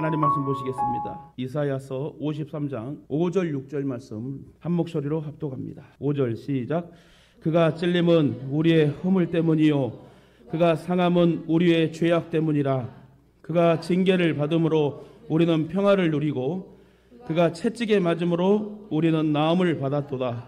하나님 말씀 보시겠습니다. 이사야서 53장 5절 6절 말씀 한 목소리로 합독합니다. 5절 시작. 그가 찔림은 우리의 허물 때문이요 그가 상함은 우리의 죄악 때문이라. 그가 징계를 받음으로 우리는 평화를 누리고 그가 채찍에 맞음으로 우리는 나음을 받았도다.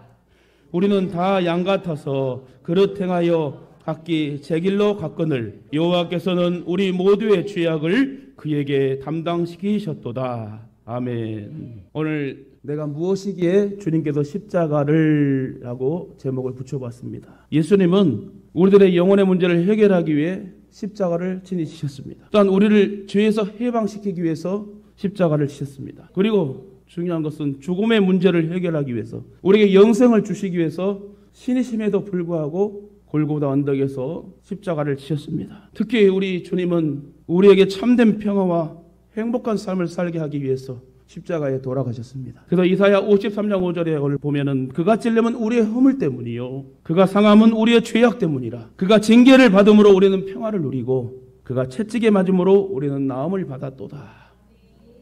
우리는 다 양 같아서 그릇 행하여 각기 제 길로 갔거늘 여호와께서는 우리 모두의 죄악을 그에게 담당시키셨도다. 아멘. 오늘 내가 무엇이기에 주님께서 십자가를 라고 제목을 붙여봤습니다. 예수님은 우리들의 영혼의 문제를 해결하기 위해 십자가를 지니셨습니다. 또한 우리를 죄에서 해방시키기 위해서 십자가를 지셨습니다. 그리고 중요한 것은 죽음의 문제를 해결하기 위해서 우리에게 영생을 주시기 위해서 신이심에도 불구하고 골고다 언덕에서 십자가를 지셨습니다. 특히 우리 주님은 우리에게 참된 평화와 행복한 삶을 살게 하기 위해서 십자가에 돌아가셨습니다. 그래서 이사야 53장 5절에 보면은 그가 찔림은 우리의 허물 때문이요 그가 상함은 우리의 죄악 때문이라. 그가 징계를 받음으로 우리는 평화를 누리고 그가 채찍에 맞음으로 우리는 나음을 받았도다.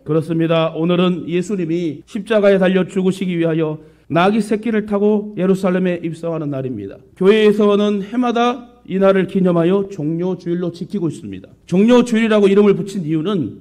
그렇습니다. 오늘은 예수님이 십자가에 달려 죽으시기 위하여 나귀 새끼를 타고 예루살렘에 입성하는 날입니다. 교회에서는 해마다 이 날을 기념하여 종료주일로 지키고 있습니다. 종료주일이라고 이름을 붙인 이유는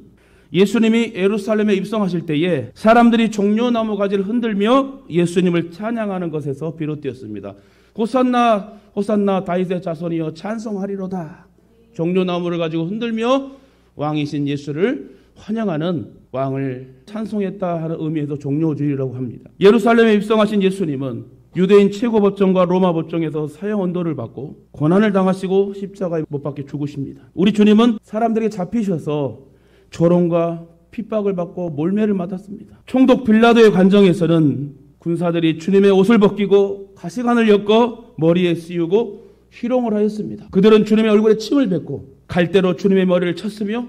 예수님이 예루살렘에 입성하실 때에 사람들이 종려나무 가지를 흔들며 예수님을 찬양하는 것에서 비롯되었습니다. 호산나 호산나 다윗의 자손이여 찬송하리로다. 종려나무를 가지고 흔들며 왕이신 예수를 환영하는 왕을 찬송했다 하는 의미에서 종료주일이라고 합니다. 예루살렘에 입성하신 예수님은 유대인 최고법정과 로마 법정에서 사형 언도를 받고 고난을 당하시고 십자가에 못 박혀 죽으십니다. 우리 주님은 사람들에게 잡히셔서 조롱과 핍박을 받고 몰매를 맞았습니다. 총독 빌라도의 관정에서는 군사들이 주님의 옷을 벗기고 가시관을 엮어 머리에 씌우고 희롱을 하였습니다. 그들은 주님의 얼굴에 침을 뱉고 갈대로 주님의 머리를 쳤으며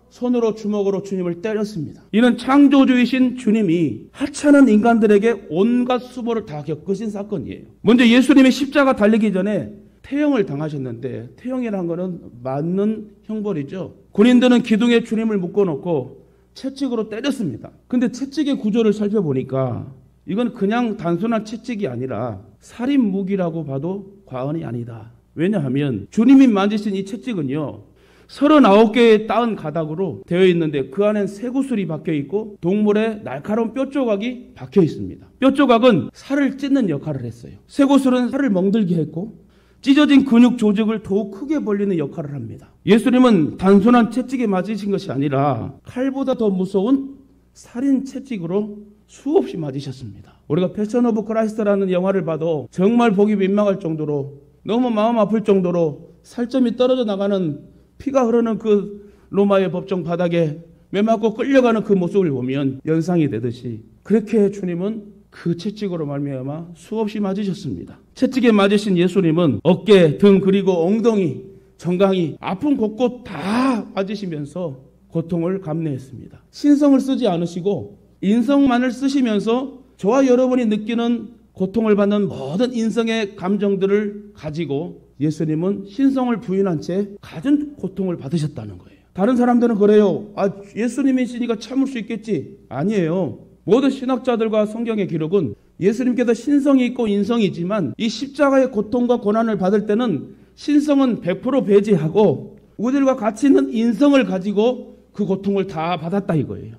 손으로 주먹으로 주님을 때렸습니다. 이는 창조주이신 주님이 하찮은 인간들에게 온갖 수모를 다 겪으신 사건이에요. 먼저 예수님이 십자가 달리기 전에 태형을 당하셨는데, 태형이라는 것은 맞는 형벌이죠. 군인들은 기둥에 주님을 묶어놓고 채찍으로 때렸습니다. 근데 채찍의 구조를 살펴보니까 이건 그냥 단순한 채찍이 아니라 살인 무기라고 봐도 과언이 아니다. 왜냐하면 주님이 만지신 이 채찍은요 39개의 따은 가닥으로 되어 있는데 그 안엔 쇠구슬이 박혀 있고 동물의 날카로운 뼈 조각이 박혀 있습니다. 뼈 조각은 살을 찢는 역할을 했어요. 쇠구슬은 살을 멍들게 했고 찢어진 근육 조직을 더욱 크게 벌리는 역할을 합니다. 예수님은 단순한 채찍에 맞으신 것이 아니라 칼보다 더 무서운 살인 채찍으로 수없이 맞으셨습니다. 우리가 패션 오브 크라이스트라는 영화를 봐도 정말 보기 민망할 정도로 너무 마음 아플 정도로 살점이 떨어져 나가는 피가 흐르는 그 로마의 법정 바닥에 매맞고 끌려가는 그 모습을 보면 연상이 되듯이 그렇게 주님은 그 채찍으로 말미암아 수없이 맞으셨습니다. 채찍에 맞으신 예수님은 어깨, 등 그리고 엉덩이, 정강이 아픈 곳곳 다 맞으시면서 고통을 감내했습니다. 신성을 쓰지 않으시고 인성만을 쓰시면서 저와 여러분이 느끼는 고통을 받는 모든 인성의 감정들을 가지고 예수님은 신성을 부인한 채 가진 고통을 받으셨다는 거예요. 다른 사람들은 그래요. 예수님이시니까 참을 수 있겠지. 아니에요. 모든 신학자들과 성경의 기록은 예수님께서 신성이 있고 인성이지만 이 십자가의 고통과 고난을 받을 때는 신성은 100% 배제하고 우리들과 같이 있는 인성을 가지고 그 고통을 다 받았다 이거예요.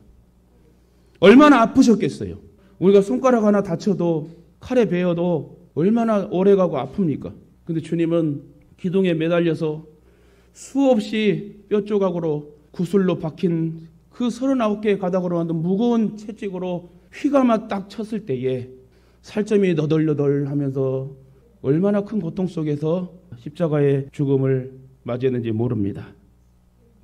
얼마나 아프셨겠어요. 우리가 손가락 하나 다쳐도 칼에 베어도 얼마나 오래가고 아픕니까? 근데 주님은 기둥에 매달려서 수없이 뼈 조각으로 구슬로 박힌 그 39개의 가닥으로 만든 무거운 채찍으로 휘감아 딱 쳤을 때에 살점이 너덜너덜 하면서 얼마나 큰 고통 속에서 십자가의 죽음을 맞이했는지 모릅니다.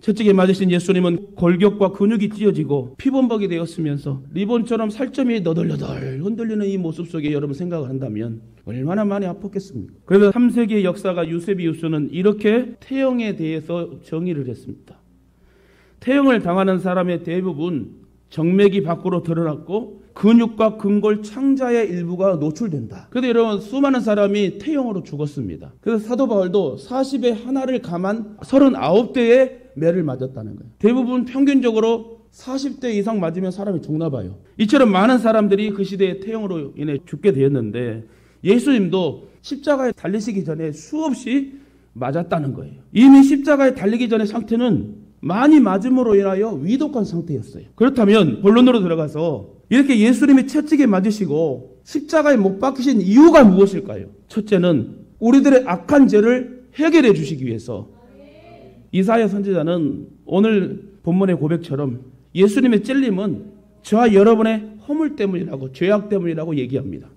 채찍에 맞으신 예수님은 골격과 근육이 찢어지고 피범벅이 되었으면서 리본처럼 살점이 너덜너덜 흔들리는 이 모습 속에 여러분 생각을 한다면 얼마나 많이 아팠겠습니까? 그래서 3세기의 역사가 유세비우스는 이렇게 태형에 대해서 정의를 했습니다. 태형을 당하는 사람의 대부분 정맥이 밖으로 드러났고 근육과 근골 창자의 일부가 노출된다. 그런데 여러분 수많은 사람이 태형으로 죽었습니다. 그래서 사도 바울도 40에 하나를 감한 39대의 매를 맞았다는 거예요. 대부분 평균적으로 40대 이상 맞으면 사람이 죽나 봐요. 이처럼 많은 사람들이 그 시대의 태형으로 인해 죽게 되었는데 예수님도 십자가에 달리시기 전에 수없이 맞았다는 거예요. 이미 십자가에 달리기 전의 상태는 많이 맞음으로 인하여 위독한 상태였어요. 그렇다면 본론으로 들어가서 이렇게 예수님이 채찍에 맞으시고 십자가에 못 박히신 이유가 무엇일까요? 첫째는 우리들의 악한 죄를 해결해 주시기 위해서. 이사야 선지자는 오늘 본문의 고백처럼 예수님의 찔림은 저와 여러분의 허물 때문이라고, 죄악 때문이라고 얘기합니다.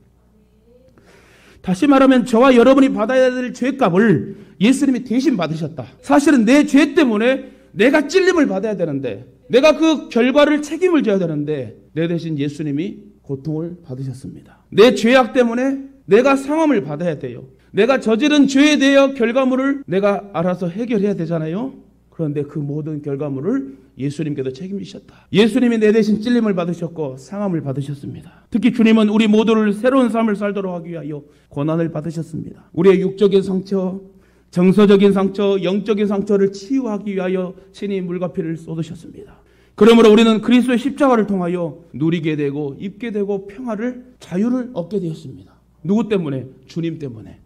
다시 말하면 저와 여러분이 받아야 될 죄값을 예수님이 대신 받으셨다. 사실은 내 죄 때문에 내가 찔림을 받아야 되는데, 내가 그 결과를 책임을 져야 되는데 내 대신 예수님이 고통을 받으셨습니다. 내 죄악 때문에 내가 상함을 받아야 돼요. 내가 저지른 죄에 대해 결과물을 내가 알아서 해결해야 되잖아요. 그런데 그 모든 결과물을 예수님께서 책임지셨다. 예수님이 내 대신 찔림을 받으셨고 상함을 받으셨습니다. 특히 주님은 우리 모두를 새로운 삶을 살도록 하기 위하여 고난을 받으셨습니다. 우리의 육적인 상처, 정서적인 상처, 영적인 상처를 치유하기 위하여 친히 물과 피를 쏟으셨습니다. 그러므로 우리는 그리스도의 십자가를 통하여 누리게 되고 입게 되고 평화를, 자유를 얻게 되었습니다. 누구 때문에? 주님 때문에.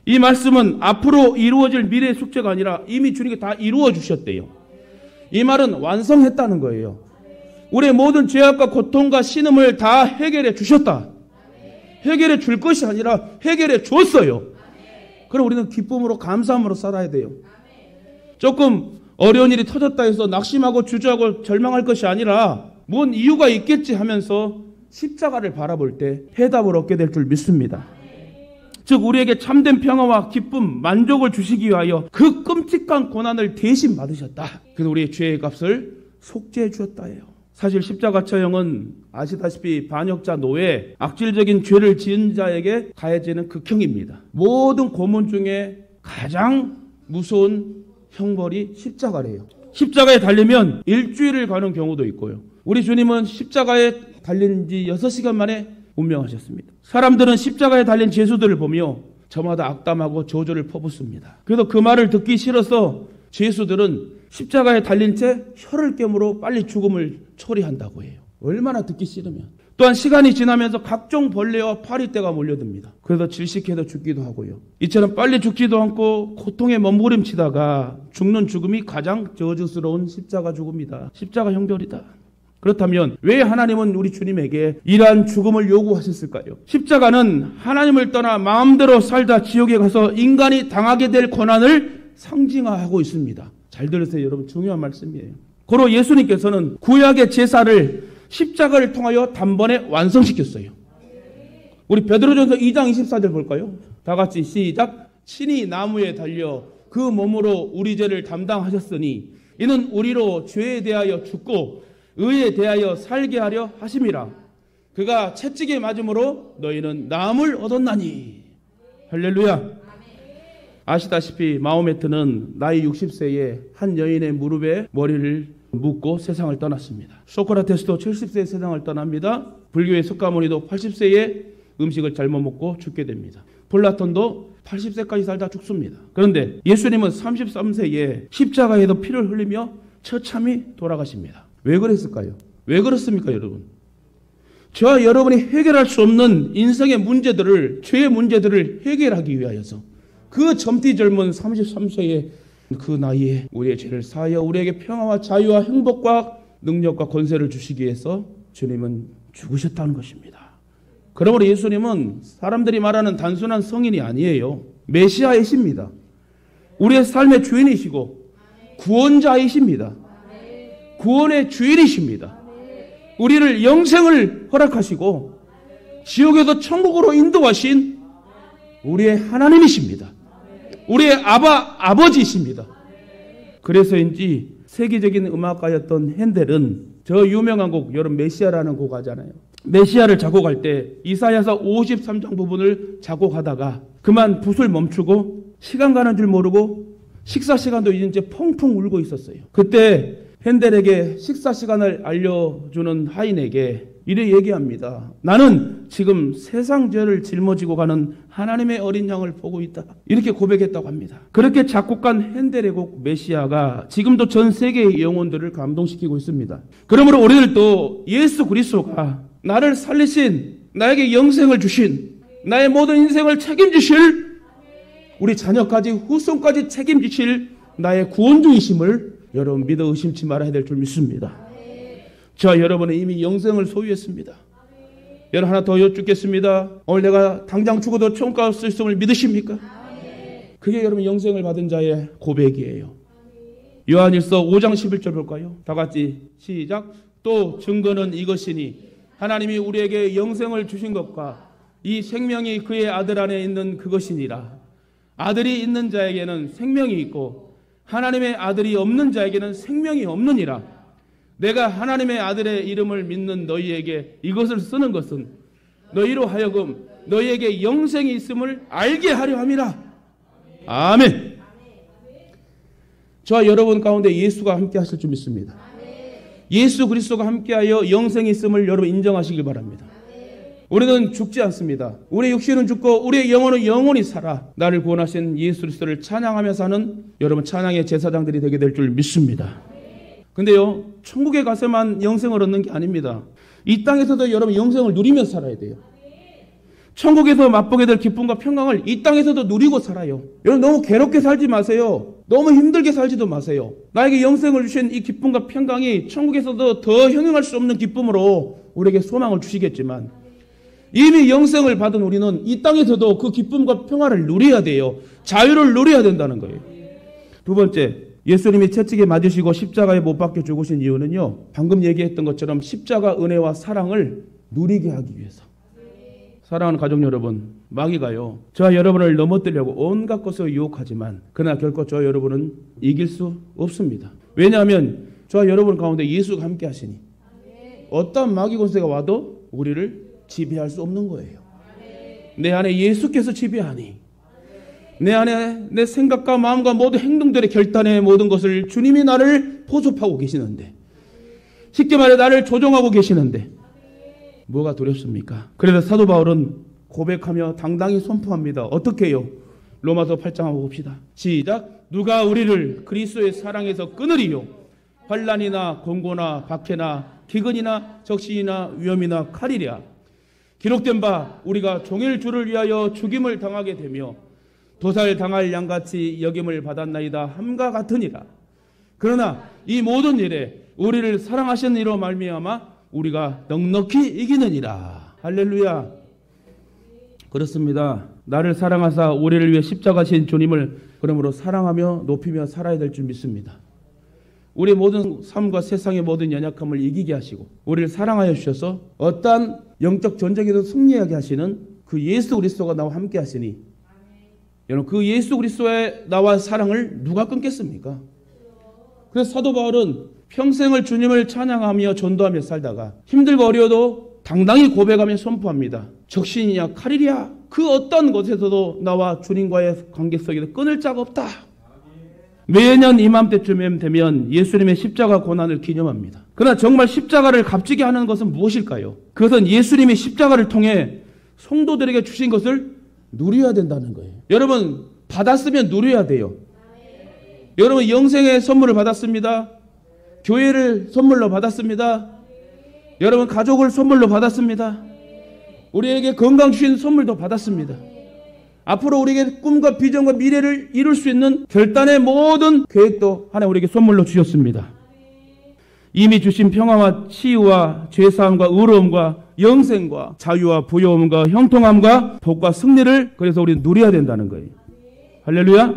이 말씀은 앞으로 이루어질 미래의 숙제가 아니라 이미 주님께 다 이루어 주셨대요. 이 말은 완성했다는 거예요. 우리의 모든 죄악과 고통과 신음을 다 해결해 주셨다. 해결해 줄 것이 아니라 해결해 줬어요. 그럼 우리는 기쁨으로, 감사함으로 살아야 돼요. 조금 어려운 일이 터졌다 해서 낙심하고 주저하고 절망할 것이 아니라 뭔 이유가 있겠지 하면서 십자가를 바라볼 때 해답을 얻게 될 줄 믿습니다. 즉 우리에게 참된 평화와 기쁨, 만족을 주시기 위하여 그 끔찍한 고난을 대신 받으셨다. 그래서 우리의 죄의 값을 속죄해 주었다예요. 사실 십자가 처형은 아시다시피 반역자, 노예, 악질적인 죄를 지은 자에게 가해지는 극형입니다. 모든 고문 중에 가장 무서운 형벌이 십자가래요. 십자가에 달리면 일주일을 가는 경우도 있고요. 우리 주님은 십자가에 달린 지 6시간 만에 운명하셨습니다. 사람들은 십자가에 달린 죄수들을 보며 저마다 악담하고 저주를 퍼붓습니다. 그래서 그 말을 듣기 싫어서 죄수들은 십자가에 달린 채 혀를 깨물어 빨리 죽음을 초래한다고 해요. 얼마나 듣기 싫으면. 또한 시간이 지나면서 각종 벌레와 파리떼가 몰려듭니다. 그래서 질식해서 죽기도 하고요. 이처럼 빨리 죽지도 않고 고통에 몸부림치다가 죽는 죽음이 가장 저주스러운 십자가 죽음이다. 십자가 형벌이다. 그렇다면 왜 하나님은 우리 주님에게 이러한 죽음을 요구하셨을까요? 십자가는 하나님을 떠나 마음대로 살다 지옥에 가서 인간이 당하게 될 고난을 상징화하고 있습니다. 잘 들으세요, 여러분. 중요한 말씀이에요. 고로 예수님께서는 구약의 제사를 십자가를 통하여 단번에 완성시켰어요. 우리 베드로전서 2장 24절 볼까요? 다 같이 시작. 친히 나무에 달려 그 몸으로 우리 죄를 담당하셨으니 이는 우리로 죄에 대하여 죽고 의에 대하여 살게 하려 하심이라. 그가 채찍에 맞음으로 너희는 나음을 얻었나니. 할렐루야. 아시다시피 마호메트는 나이 60세에 한 여인의 무릎에 머리를 묻고 세상을 떠났습니다. 소크라테스도 70세에 세상을 떠납니다. 불교의 석가모니도 80세에 음식을 잘못 먹고 죽게 됩니다. 플라톤도 80세까지 살다 죽습니다. 그런데 예수님은 33세에 십자가에도 피를 흘리며 처참히 돌아가십니다. 왜 그랬을까요? 왜 그렇습니까, 여러분? 저와 여러분이 해결할 수 없는 인생의 문제들을, 죄의 문제들을 해결하기 위하여서 그 젊디 젊은 33세의 그 나이에 우리의 죄를 사하여 우리에게 평화와 자유와 행복과 능력과 권세를 주시기 위해서 주님은 죽으셨다는 것입니다. 그러므로 예수님은 사람들이 말하는 단순한 성인이 아니에요. 메시아이십니다. 우리의 삶의 주인이시고 구원자이십니다. 구원의 주인이십니다. 우리를 영생을 허락하시고 지옥에서 천국으로 인도하신 우리의 하나님이십니다. 우리의 아버지이십니다. 그래서인지 세계적인 음악가였던 핸델은 저 유명한 곡, 여러분 메시아라는 곡 하잖아요. 메시아를 작곡할 때 이사야서 53장 부분을 작곡하다가 그만 붓을 멈추고 시간 가는 줄 모르고 식사 시간도 잊은 채 펑펑 울고 있었어요. 그때 핸델에게 식사 시간을 알려주는 하인에게 이래 얘기합니다. 나는 지금 세상 죄를 짊어지고 가는 하나님의 어린 양을 보고 있다. 이렇게 고백했다고 합니다. 그렇게 작곡한 핸델의 메시아가 지금도 전 세계의 영혼들을 감동시키고 있습니다. 그러므로 우리들도 예수 그리스도가 나를 살리신, 나에게 영생을 주신, 나의 모든 인생을 책임지실, 우리 자녀까지 후손까지 책임지실 나의 구원주이심을 여러분 믿어 의심치 말아야 될 줄 믿습니다. 자, 여러분은 이미 영생을 소유했습니다. 여러분 하나 더 여쭙겠습니다. 오늘 내가 당장 죽어도 천국 갈 수 있음을 믿으십니까? 그게 여러분 영생을 받은 자의 고백이에요. 요한일서 5장 11절 볼까요? 다 같이 시작. 또 증거는 이것이니 하나님이 우리에게 영생을 주신 것과 이 생명이 그의 아들 안에 있는 그것이니라. 아들이 있는 자에게는 생명이 있고 하나님의 아들이 없는 자에게는 생명이 없느니라. 내가 하나님의 아들의 이름을 믿는 너희에게 이것을 쓰는 것은 너희로 하여금 너희에게 영생이 있음을 알게 하려 함이라. 아멘. 저와 여러분 가운데 예수가 함께 하실 줄 믿습니다. 예수 그리스도가 함께하여 영생이 있음을 여러분 인정하시길 바랍니다. 우리는 죽지 않습니다. 우리의 육신은 죽고 우리의 영혼은 영원히 살아 나를 구원하신 예수 그리스도를 찬양하며 사는 여러분 찬양의 제사장들이 되게 될 줄 믿습니다. 근데요, 천국에 가서만 영생을 얻는 게 아닙니다. 이 땅에서도 여러분 영생을 누리며 살아야 돼요. 천국에서 맛보게 될 기쁨과 평강을 이 땅에서도 누리고 살아요. 여러분 너무 괴롭게 살지 마세요. 너무 힘들게 살지도 마세요. 나에게 영생을 주신 이 기쁨과 평강이 천국에서도 더 형용할 수 없는 기쁨으로 우리에게 소망을 주시겠지만 이미 영생을 받은 우리는 이 땅에서도 그 기쁨과 평화를 누려야 돼요. 자유를 누려야 된다는 거예요. 두 번째, 예수님이 채찍에 맞으시고 십자가에 못 박혀 죽으신 이유는요, 방금 얘기했던 것처럼 십자가 은혜와 사랑을 누리게 하기 위해서. 사랑하는 가족 여러분, 마귀가요, 저와 여러분을 넘어뜨리려고 온갖 것을 유혹하지만 그러나 결코 저와 여러분은 이길 수 없습니다. 왜냐하면 저와 여러분 가운데 예수가 함께 하시니 어떤 마귀 권세가 와도 우리를 지배할 수 없는 거예요. 내 안에 예수께서 지배하니 내 안에 내 생각과 마음과 모든 행동들의 결단의 모든 것을 주님이 나를 포섭하고 계시는데, 쉽게 말해 나를 조종하고 계시는데 뭐가 두렵습니까? 그래서 사도 바울은 고백하며 당당히 선포합니다. 어떻게 해요? 로마서 8장 한번 봅시다. 시작. 누가 우리를 그리스도의 사랑에서 끊으리요? 환난이나 공고나 박해나 기근이나 적신이나 위험이나 칼이랴. 기록된 바 우리가 종일 주를 위하여 죽임을 당하게 되며 도살 당할 양같이 여김을 받았나이다 함과 같으니라. 그러나 이 모든 일에 우리를 사랑하신 이로 말미암아 우리가 넉넉히 이기느니라. 할렐루야. 그렇습니다. 나를 사랑하사 우리를 위해 십자가신 주님을 그러므로 사랑하며 높이며 살아야 될 줄 믿습니다. 우리 모든 삶과 세상의 모든 연약함을 이기게 하시고 우리를 사랑하여 주셔서 어떠한 영적 전쟁에도 승리하게 하시는 그 예수 그리스도가 나와 함께 하시니, 여러분 그 예수 그리스도의 나와 사랑을 누가 끊겠습니까? 그래서 사도 바울은 평생을 주님을 찬양하며 전도하며 살다가 힘들고 어려워도 당당히 고백하며 선포합니다. 적신이냐 칼이랴 그 어떤 것에서도 나와 주님과의 관계 속에서 끊을 자가 없다. 매년 이맘때쯤 되면 예수님의 십자가 고난을 기념합니다. 그러나 정말 십자가를 값지게 하는 것은 무엇일까요? 그것은 예수님이 십자가를 통해 성도들에게 주신 것을 누려야 된다는 거예요. 여러분 받았으면 누려야 돼요. 여러분 영생의 선물을 받았습니다. 교회를 선물로 받았습니다. 여러분 가족을 선물로 받았습니다. 우리에게 건강 주신 선물도 받았습니다. 앞으로 우리에게 꿈과 비전과 미래를 이룰 수 있는 결단의 모든 계획도 하나님 우리에게 선물로 주셨습니다. 이미 주신 평화와 치유와 죄사함과 의로움과 영생과 자유와 부여움과 형통함과 복과 승리를 그래서 우리는 누려야 된다는 거예요. 할렐루야.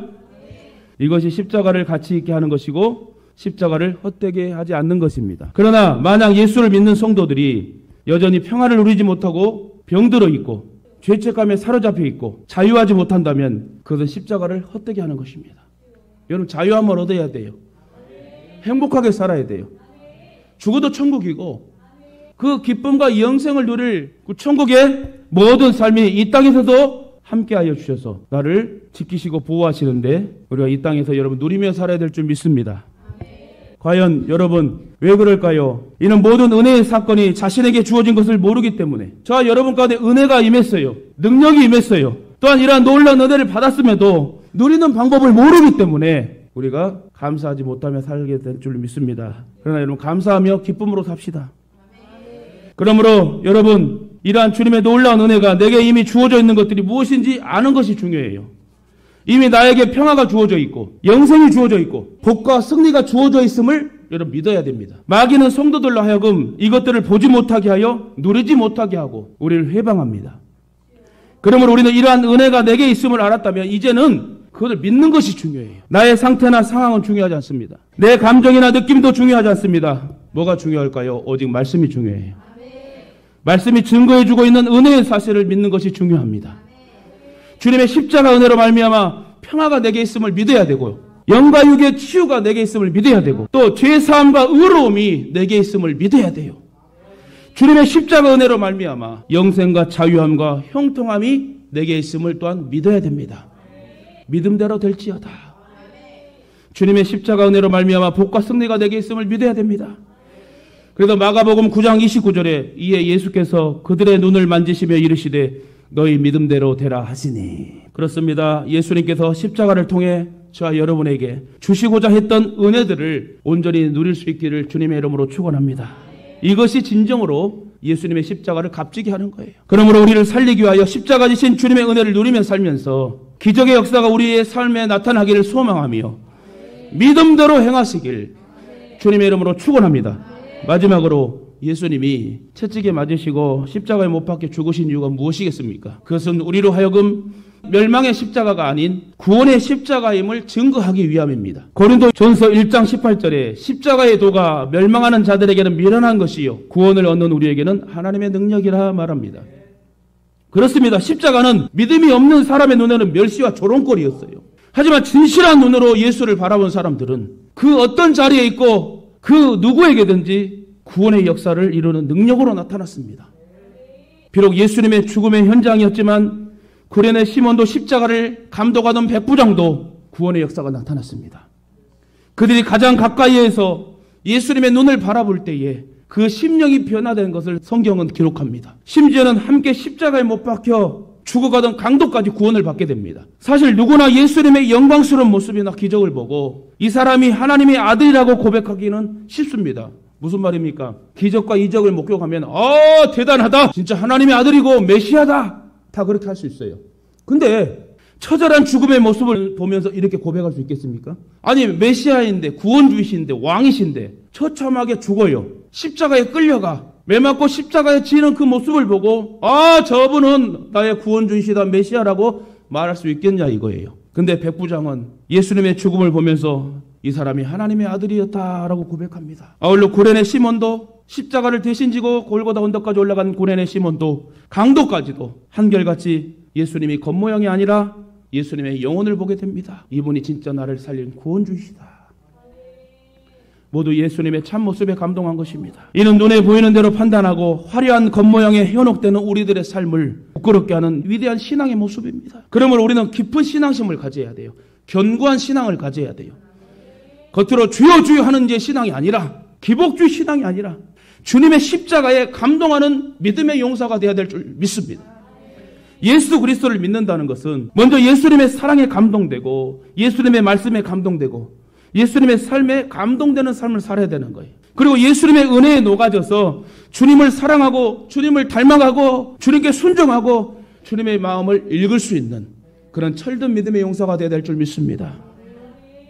이것이 십자가를 가치 있게 하는 것이고 십자가를 헛되게 하지 않는 것입니다. 그러나 만약 예수를 믿는 성도들이 여전히 평화를 누리지 못하고 병들어 있고 죄책감에 사로잡혀 있고 자유하지 못한다면 그것은 십자가를 헛되게 하는 것입니다. 여러분 자유함을 얻어야 돼요. 행복하게 살아야 돼요. 죽어도 천국이고 그 기쁨과 영생을 누릴 그 천국의 모든 삶이 이 땅에서도 함께하여 주셔서 나를 지키시고 보호하시는데 우리가 이 땅에서 여러분 누리며 살아야 될 줄 믿습니다. 과연 여러분 왜 그럴까요? 이는 모든 은혜의 사건이 자신에게 주어진 것을 모르기 때문에 저와 여러분 가운데 은혜가 임했어요. 능력이 임했어요. 또한 이러한 놀라운 은혜를 받았음에도 누리는 방법을 모르기 때문에 우리가 감사하지 못하며 살게 될 줄 믿습니다. 그러나 여러분 감사하며 기쁨으로 삽시다. 그러므로 여러분 이러한 주님의 놀라운 은혜가 내게 이미 주어져 있는 것들이 무엇인지 아는 것이 중요해요. 이미 나에게 평화가 주어져 있고 영생이 주어져 있고 복과 승리가 주어져 있음을 여러분 믿어야 됩니다. 마귀는 성도들로 하여금 이것들을 보지 못하게 하여 누리지 못하게 하고 우리를 회방합니다. 그러므로 우리는 이러한 은혜가 내게 있음을 알았다면 이제는 그것을 믿는 것이 중요해요. 나의 상태나 상황은 중요하지 않습니다. 내 감정이나 느낌도 중요하지 않습니다. 뭐가 중요할까요? 오직 말씀이 중요해요. 말씀이 증거해주고 있는 은혜의 사실을 믿는 것이 중요합니다. 주님의 십자가 은혜로 말미암아 평화가 내게 있음을 믿어야 되고요. 영과 육의 치유가 내게 있음을 믿어야 되고 또 죄사함과 의로움이 내게 있음을 믿어야 돼요. 주님의 십자가 은혜로 말미암아 영생과 자유함과 형통함이 내게 있음을 또한 믿어야 됩니다. 믿음대로 될지어다. 주님의 십자가 은혜로 말미암아 복과 승리가 내게 있음을 믿어야 됩니다. 그래서 마가복음 9장 29절에 이에 예수께서 그들의 눈을 만지시며 이르시되 너희 믿음대로 되라 하시니. 그렇습니다. 예수님께서 십자가를 통해 저와 여러분에게 주시고자 했던 은혜들을 온전히 누릴 수 있기를 주님의 이름으로 축원합니다. 이것이 진정으로 예수님의 십자가를 값지게 하는 거예요. 그러므로 우리를 살리기 위하여 십자가 지신 주님의 은혜를 누리며 살면서 기적의 역사가 우리의 삶에 나타나기를 소망하며 믿음대로 행하시길 주님의 이름으로 축원합니다. 마지막으로 예수님이 채찍에 맞으시고 십자가에 못 박혀 죽으신 이유가 무엇이겠습니까? 그것은 우리로 하여금 멸망의 십자가가 아닌 구원의 십자가임을 증거하기 위함입니다. 고린도전서 1장 18절에 십자가의 도가 멸망하는 자들에게는 미련한 것이요 구원을 얻는 우리에게는 하나님의 능력이라 말합니다. 그렇습니다. 십자가는 믿음이 없는 사람의 눈에는 멸시와 조롱거리였어요. 하지만 진실한 눈으로 예수를 바라본 사람들은 그 어떤 자리에 있고 그 누구에게든지 구원의 역사를 이루는 능력으로 나타났습니다. 비록 예수님의 죽음의 현장이었지만 구레네 시몬도 십자가를 감독하던 백부장도 구원의 역사가 나타났습니다. 그들이 가장 가까이에서 예수님의 눈을 바라볼 때에 그 심령이 변화된 것을 성경은 기록합니다. 심지어는 함께 십자가에 못 박혀 죽어가던 강도까지 구원을 받게 됩니다. 사실 누구나 예수님의 영광스러운 모습이나 기적을 보고 이 사람이 하나님의 아들이라고 고백하기는 쉽습니다. 무슨 말입니까? 기적과 이적을 목격하면 대단하다. 진짜 하나님의 아들이고 메시아다. 다 그렇게 할 수 있어요. 근데 처절한 죽음의 모습을 보면서 이렇게 고백할 수 있겠습니까? 아니 메시아인데 구원주이신데 왕이신데 처참하게 죽어요. 십자가에 끌려가 매 맞고 십자가에 지는 그 모습을 보고 저분은 나의 구원주이시다 메시아라고 말할 수 있겠냐 이거예요. 근데 백부장은 예수님의 죽음을 보면서 이 사람이 하나님의 아들이었다라고 고백합니다. 아울러 구레네 시몬도 십자가를 대신 지고 골고다 언덕까지 올라간 구레네 시몬도 강도까지도 한결같이 예수님이 겉모양이 아니라 예수님의 영혼을 보게 됩니다. 이분이 진짜 나를 살린 구원주이시다. 모두 예수님의 참모습에 감동한 것입니다. 이는 눈에 보이는 대로 판단하고 화려한 겉모양에 현혹되는 우리들의 삶을 부끄럽게 하는 위대한 신앙의 모습입니다. 그러므로 우리는 깊은 신앙심을 가져야 돼요. 견고한 신앙을 가져야 돼요. 겉으로 주여 주여 하는 제 신앙이 아니라 기복주의 신앙이 아니라 주님의 십자가에 감동하는 믿음의 용사가 되어야 될 줄 믿습니다. 예수 그리스도를 믿는다는 것은 먼저 예수님의 사랑에 감동되고 예수님의 말씀에 감동되고 예수님의 삶에 감동되는 삶을 살아야 되는 거예요. 그리고 예수님의 은혜에 녹아져서 주님을 사랑하고 주님을 닮아가고 주님께 순종하고 주님의 마음을 읽을 수 있는 그런 철든 믿음의 용사가 되어야 될 줄 믿습니다.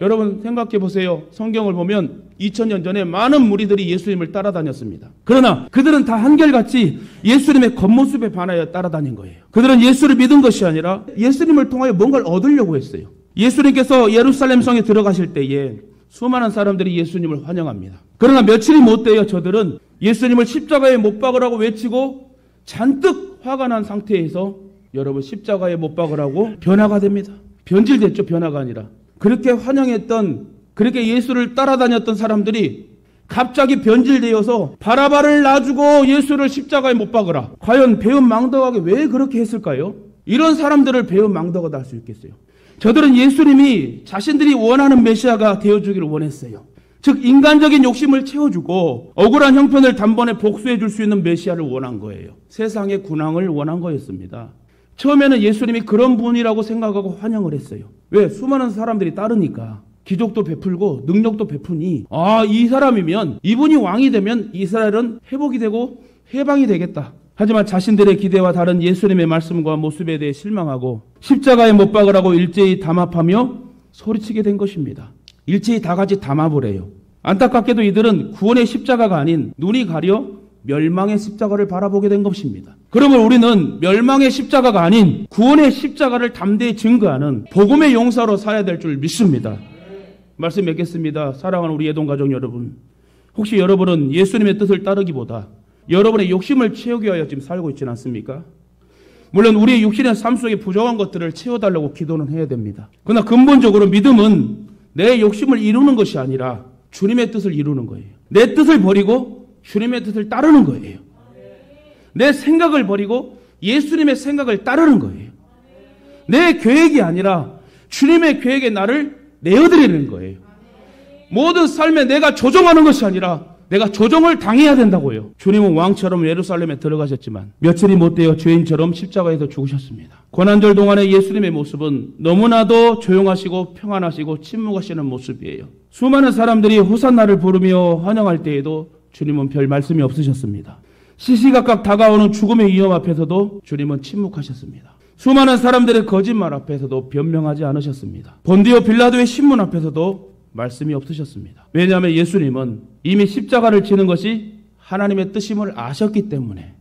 여러분 생각해 보세요. 성경을 보면 2000년 전에 많은 무리들이 예수님을 따라다녔습니다. 그러나 그들은 다 한결같이 예수님의 겉모습에 반하여 따라다닌 거예요. 그들은 예수를 믿은 것이 아니라 예수님을 통하여 뭔가를 얻으려고 했어요. 예수님께서 예루살렘 성에 들어가실 때에 수많은 사람들이 예수님을 환영합니다. 그러나 며칠이 못 돼요. 저들은 예수님을 십자가에 못 박으라고 외치고 잔뜩 화가 난 상태에서 여러분 십자가에 못 박으라고 변화가 됩니다. 변질됐죠. 변화가 아니라. 그렇게 환영했던 그렇게 예수를 따라다녔던 사람들이 갑자기 변질되어서 바라바를 놔주고 예수를 십자가에 못 박으라. 과연 배은망덕하게 왜 그렇게 했을까요? 이런 사람들을 배은망덕하다 할 수 있겠어요. 저들은 예수님이 자신들이 원하는 메시아가 되어주기를 원했어요. 즉 인간적인 욕심을 채워주고 억울한 형편을 단번에 복수해 줄 수 있는 메시아를 원한 거예요. 세상의 군왕을 원한 거였습니다. 처음에는 예수님이 그런 분이라고 생각하고 환영을 했어요. 왜? 수많은 사람들이 따르니까. 기적도 베풀고 능력도 베푸니 이 사람이면, 이분이 왕이 되면 이스라엘은 회복이 되고 해방이 되겠다. 하지만 자신들의 기대와 다른 예수님의 말씀과 모습에 대해 실망하고 십자가에 못 박으라고 일제히 담합하며 소리치게 된 것입니다. 일제히 다 같이 담합을 해요. 안타깝게도 이들은 구원의 십자가가 아닌 눈이 가려 멸망의 십자가를 바라보게 된 것입니다. 그러면 우리는 멸망의 십자가가 아닌 구원의 십자가를 담대히 증거하는 복음의 용사로 살아야 될 줄 믿습니다. 말씀 맺겠습니다. 사랑하는 우리 예동가족 여러분, 혹시 여러분은 예수님의 뜻을 따르기보다 여러분의 욕심을 채우기 위하여 지금 살고 있지는 않습니까? 물론 우리의 육신의 삶 속에 부족한 것들을 채워달라고 기도는 해야 됩니다. 그러나 근본적으로 믿음은 내 욕심을 이루는 것이 아니라 주님의 뜻을 이루는 거예요. 내 뜻을 버리고 주님의 뜻을 따르는 거예요. 내 생각을 버리고 예수님의 생각을 따르는 거예요. 내 계획이 아니라 주님의 계획에 나를 내어드리는 거예요. 모든 삶에 내가 조종하는 것이 아니라 내가 조종을 당해야 된다고요. 주님은 왕처럼 예루살렘에 들어가셨지만 며칠이 못되어 죄인처럼 십자가에서 죽으셨습니다. 고난절 동안의 예수님의 모습은 너무나도 조용하시고 평안하시고 침묵하시는 모습이에요. 수많은 사람들이 호산나를 부르며 환영할 때에도 주님은 별 말씀이 없으셨습니다. 시시각각 다가오는 죽음의 위험 앞에서도 주님은 침묵하셨습니다. 수많은 사람들의 거짓말 앞에서도 변명하지 않으셨습니다. 본디오 빌라도의 신문 앞에서도 말씀이 없으셨습니다. 왜냐하면 예수님은 이미 십자가를 지는 것이 하나님의 뜻임을 아셨기 때문에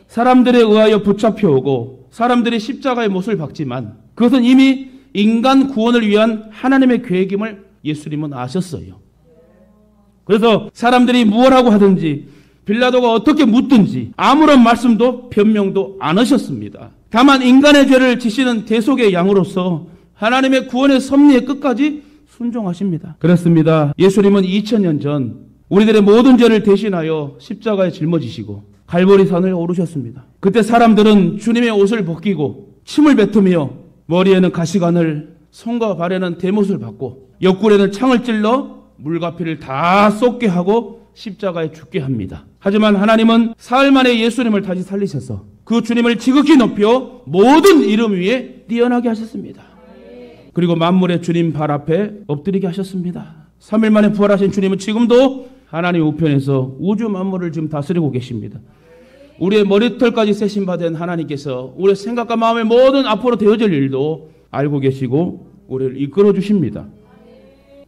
사람들에 의하여 붙잡혀오고 사람들이 십자가의 못을 박지만 그것은 이미 인간 구원을 위한 하나님의 계획임을 예수님은 아셨어요. 그래서 사람들이 무엇하고 하든지 빌라도가 어떻게 묻든지 아무런 말씀도 변명도 안 하셨습니다. 다만 인간의 죄를 지시는 대속의 양으로서 하나님의 구원의 섭리의 끝까지 순종하십니다. 그렇습니다. 예수님은 2000년 전 우리들의 모든 죄를 대신하여 십자가에 짊어지시고 갈보리산을 오르셨습니다. 그때 사람들은 주님의 옷을 벗기고 침을 뱉으며 머리에는 가시관을, 손과 발에는 대못을 받고 옆구리에는 창을 찔러 물과 피를 다 쏟게 하고 십자가에 죽게 합니다. 하지만 하나님은 사흘 만에 예수님을 다시 살리셔서 그 주님을 지극히 높여 모든 이름 위에 뛰어나게 하셨습니다. 그리고 만물의 주님 발 앞에 엎드리게 하셨습니다. 3일 만에 부활하신 주님은 지금도 하나님 우편에서 우주 만물을 지금 다스리고 계십니다. 우리의 머리털까지 세심받은 하나님께서 우리의 생각과 마음의 모든 앞으로 되어질 일도 알고 계시고 우리를 이끌어 주십니다.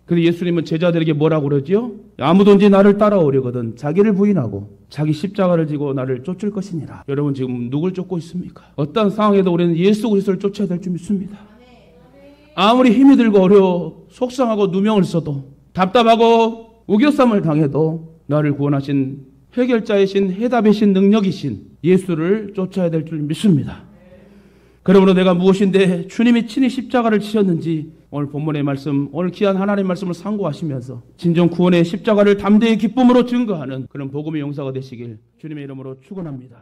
그런데 예수님은 제자들에게 뭐라고 그러지요? 아무든지 나를 따라오려거든 자기를 부인하고 자기 십자가를 지고 나를 쫓을 것이니라. 여러분 지금 누굴 쫓고 있습니까? 어떤 상황에도 우리는 예수 그리스도를 쫓아야 될 줄 믿습니다. 아무리 힘이 들고 어려워 속상하고 누명을 써도 답답하고 우겨쌈을 당해도 나를 구원하신 해결자이신 해답이신 능력이신 예수를 쫓아야 될 줄 믿습니다. 그러므로 내가 무엇인데 주님이 친히 십자가를 지셨는지 오늘 본문의 말씀, 오늘 귀한 하나님의 말씀을 상고하시면서 진정 구원의 십자가를 담대히 기쁨으로 증거하는 그런 복음의 용사가 되시길 주님의 이름으로 축원합니다.